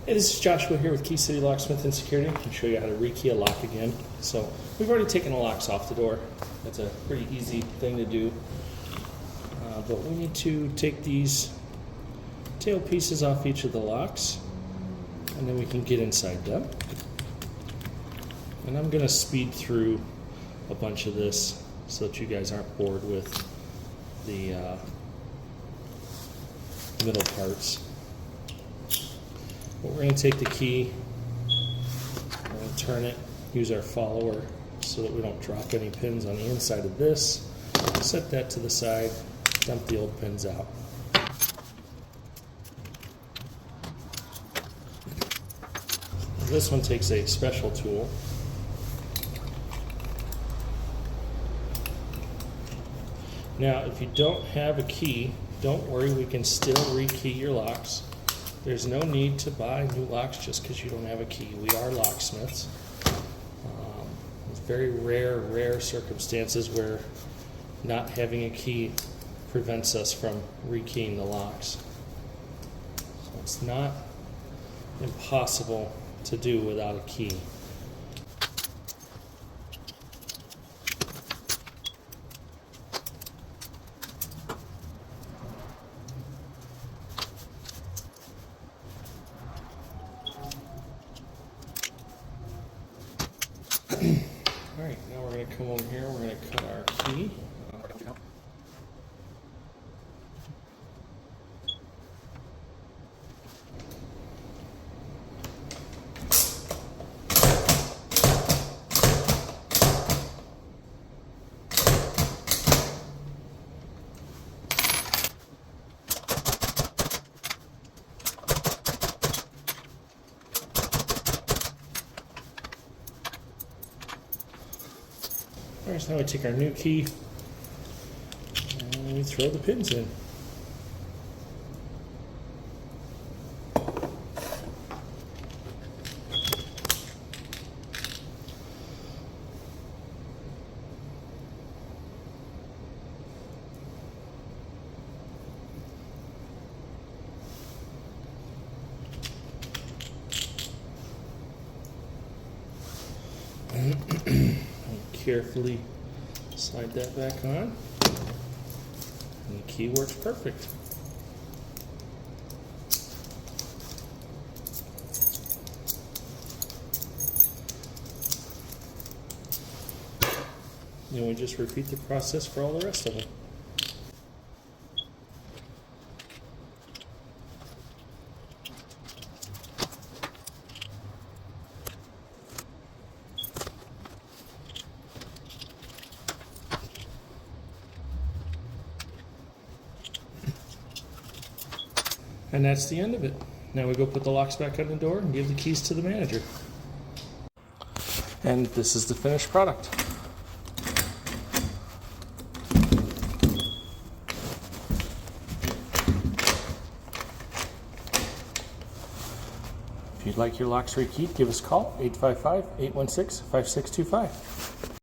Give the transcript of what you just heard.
Hey, this is Joshua here with Key City Locksmith and Security. I'll show you how to rekey a lock again. So we've already taken the locks off the door. That's a pretty easy thing to do. But we need to take these tail pieces off each of the locks, and then we can get inside them. And I'm going to speed through a bunch of this so that you guys aren't bored with the middle parts. But we're going to take the key, we're going to turn it, use our follower so that we don't drop any pins on the inside of this. Set that to the side, dump the old pins out. This one takes a special tool. Now, if you don't have a key, don't worry, we can still rekey your locks. There's no need to buy new locks just because you don't have a key. We are locksmiths. It's very rare circumstances where not having a key prevents us from rekeying the locks. So it's not impossible to do without a key. Alright, now we're going to come over here, we're going to cut our key. Alright, so now we take our new key and we throw the pins in. Carefully slide that back on, and the key works perfect. And we just repeat the process for all the rest of them. And that's the end of it. Now we go put the locks back on the door and give the keys to the manager. And this is the finished product. If you'd like your locks rekeyed, give us a call, 855-816-5625.